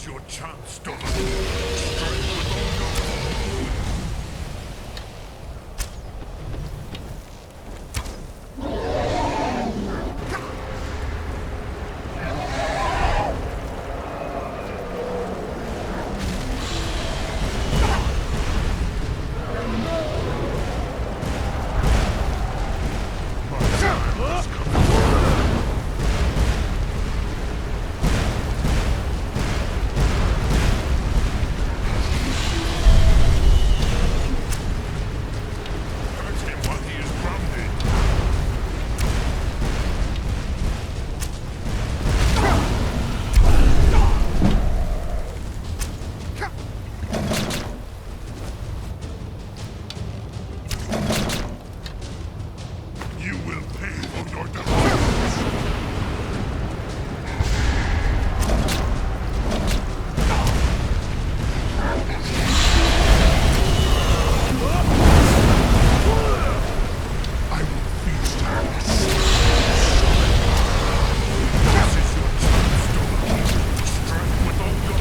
your chance, Donna. Strike with all your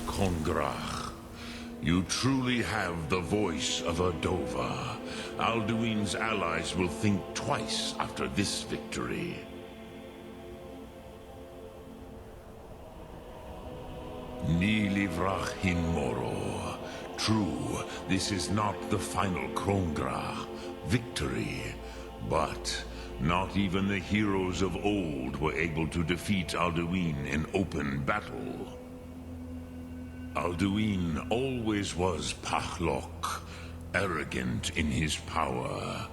Kongrach. You truly have the voice of a Dova. Alduin's allies will think twice after this victory. Ni livrach hin moro. True, this is not the final Kongrach victory, but not even the heroes of old were able to defeat Alduin in open battle. Alduin always was Pahlok, arrogant in his power.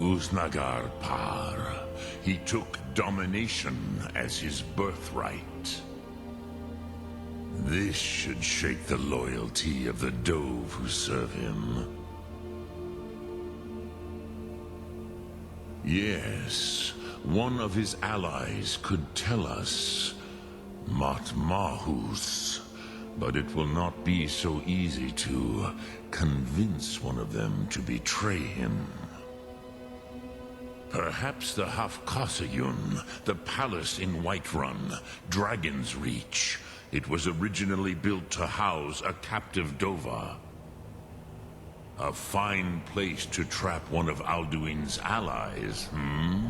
Uznagar Par. He took domination as his birthright. This should shake the loyalty of the Dove who serve him. Yes, one of his allies could tell us Matmahus, but it will not be so easy to convince one of them to betray him. Perhaps the Hafkasayun, the palace in Whiterun, Dragon's Reach. It was originally built to house a captive Dova. A fine place to trap one of Alduin's allies, hmm?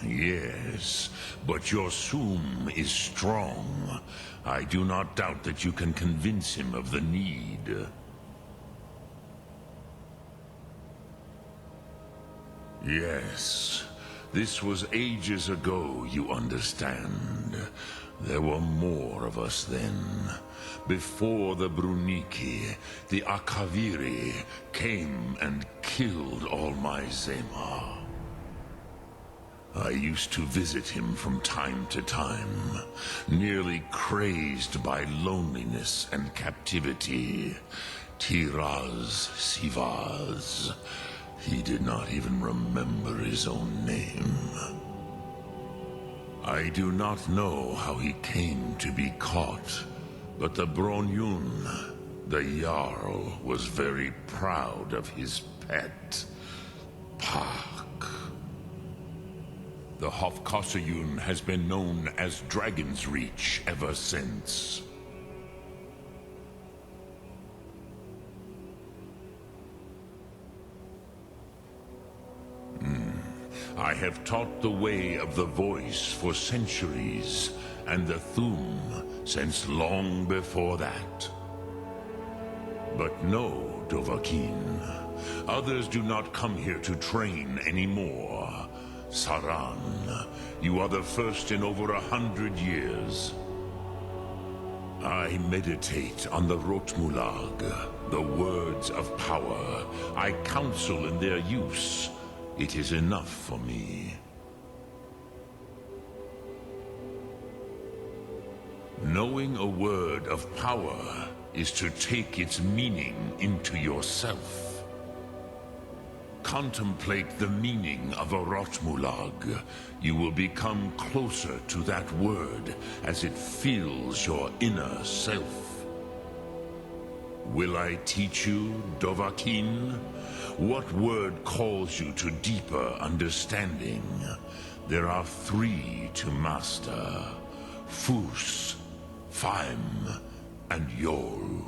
Yes, but your Sum is strong. I do not doubt that you can convince him of the need. Yes, this was ages ago, you understand. There were more of us then. Before the Bruniki, the Akaviri came and killed all my Zema. I used to visit him from time to time, nearly crazed by loneliness and captivity. Tiraz Sivaz. He did not even remember his own name. I do not know how he came to be caught, but the Bronyun, the Jarl, was very proud of his pet, Pak. The Hofkossayun has been known as Dragon's Reach ever since. I have taught the way of the voice for centuries, and the Thum since long before that. But no, Dovahkiin. Others do not come here to train anymore. Saran, you are the first in over 100 years. I meditate on the Rotmulag, the words of power. I counsel in their use. It is enough for me. Knowing a word of power is to take its meaning into yourself. Contemplate the meaning of a Rotmulag. You will become closer to that word as it fills your inner self. Will I teach you, Dovahkiin? What word calls you to deeper understanding? There are 3 to master: Fus, Faim, and Yol.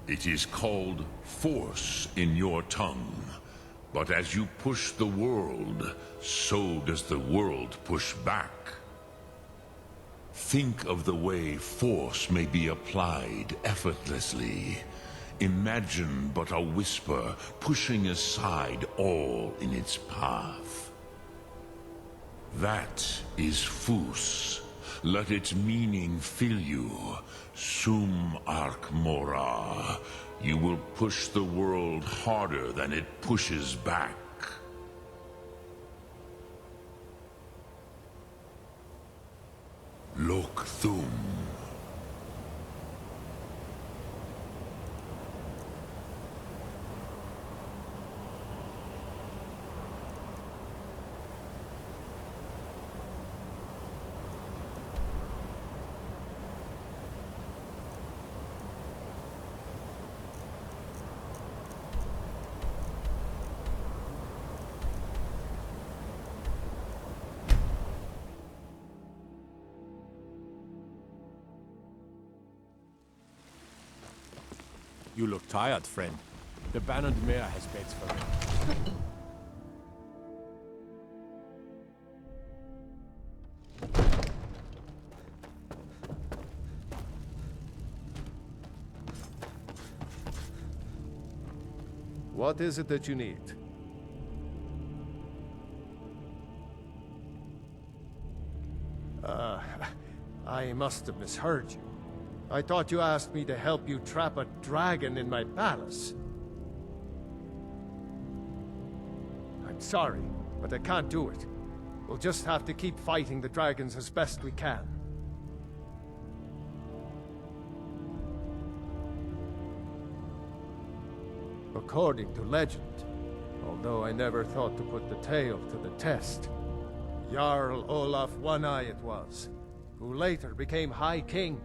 It is called force in your tongue, but as you push the world, so does the world push back. Think of the way force may be applied effortlessly. Imagine but a whisper pushing aside all in its path. That is Fus. Let its meaning fill you. Sum Ark Mora. You will push the world harder than it pushes back. Lok Thum. You look tired, friend. The Bannered Mare has beds for me. What is it that you need? I must have misheard you. I thought you asked me to help you trap a dragon in my palace. I'm sorry, but I can't do it. We'll just have to keep fighting the dragons as best we can. According to legend, although I never thought to put the tale to the test, Jarl Olaf One-Eye it was, who later became High King.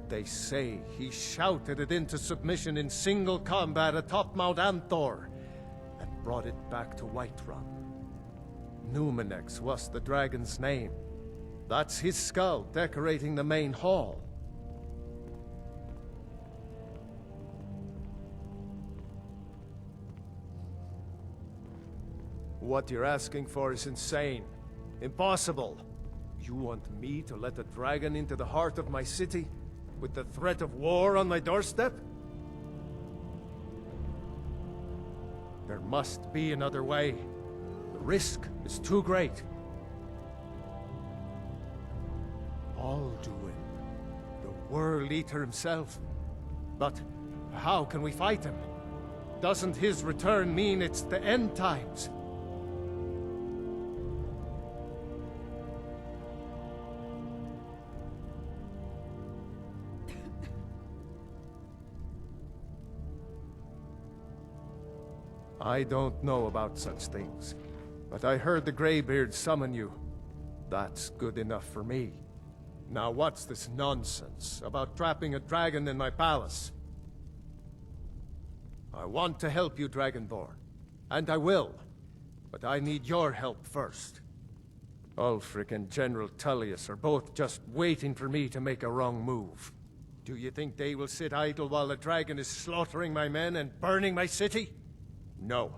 They say he shouted it into submission in single combat atop Mount Anthor, and brought it back to Whiterun. Numenex was the dragon's name. That's his skull decorating the main hall. What you're asking for is insane. Impossible. You want me to let a dragon into the heart of my city? With the threat of war on my doorstep? There must be another way. The risk is too great. Alduin, the World Eater himself. But how can we fight him? Doesn't his return mean it's the end times? I don't know about such things, but I heard the Greybeard summon you. That's good enough for me. Now what's this nonsense about trapping a dragon in my palace? I want to help you, Dragonborn, and I will, but I need your help first. Ulfric and General Tullius are both just waiting for me to make a wrong move. Do you think they will sit idle while the dragon is slaughtering my men and burning my city? No.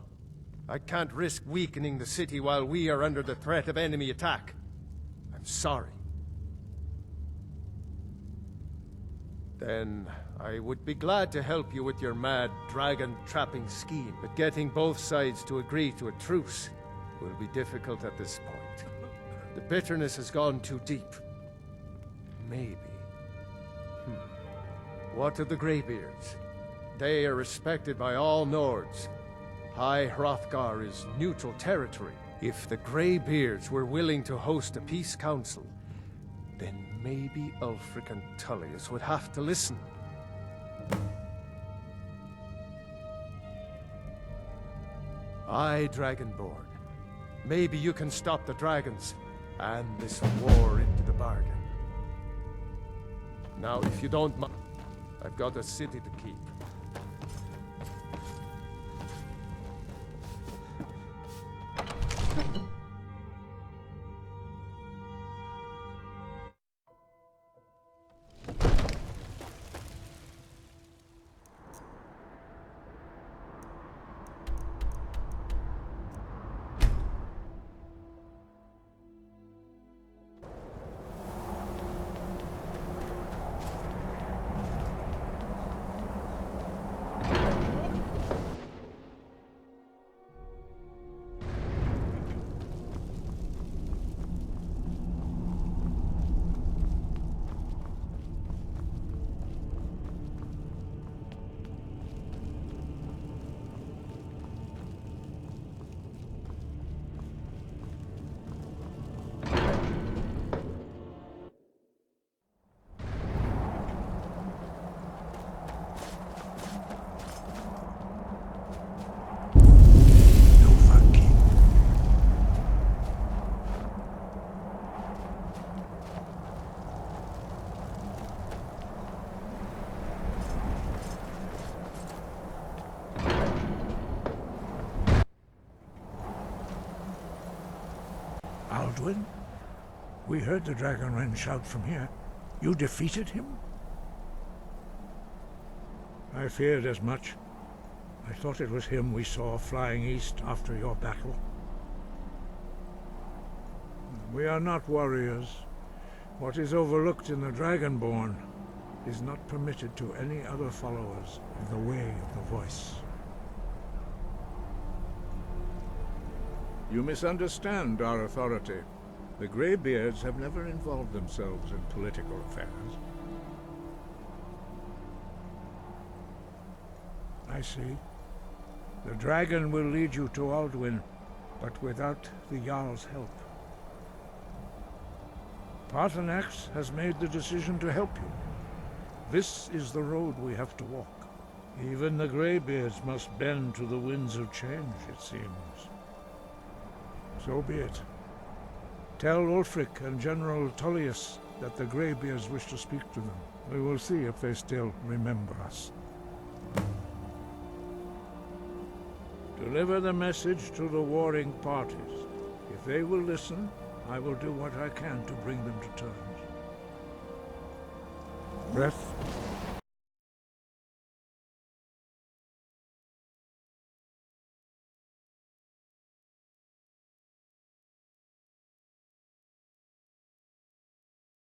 I can't risk weakening the city while we are under the threat of enemy attack. I'm sorry. Then I would be glad to help you with your mad dragon-trapping scheme, but getting both sides to agree to a truce will be difficult at this point. The bitterness has gone too deep. Maybe. What of the Greybeards? They are respected by all Nords. High Hrothgar is neutral territory. If the Greybeards were willing to host a peace council, then maybe Ulfric and Tullius would have to listen. Aye, Dragonborn. Maybe you can stop the dragons, and this war into the bargain. Now, if you don't mind, I've got a city to keep. Alduin? We heard the Dragonrend shout from here. You defeated him? I feared as much. I thought it was him we saw flying east after your battle. We are not warriors. What is overlooked in the Dragonborn is not permitted to any other followers of the Way of the Voice. You misunderstand our authority. The Greybeards have never involved themselves in political affairs. I see. The dragon will lead you to Alduin, but without the Jarl's help. Paarthurnax has made the decision to help you. This is the road we have to walk. Even the Greybeards must bend to the winds of change, it seems. So be it. Tell Ulfric and General Tullius that the Greybeards wish to speak to them. We will see if they still remember us. Deliver the message to the warring parties. If they will listen, I will do what I can to bring them to terms. Breath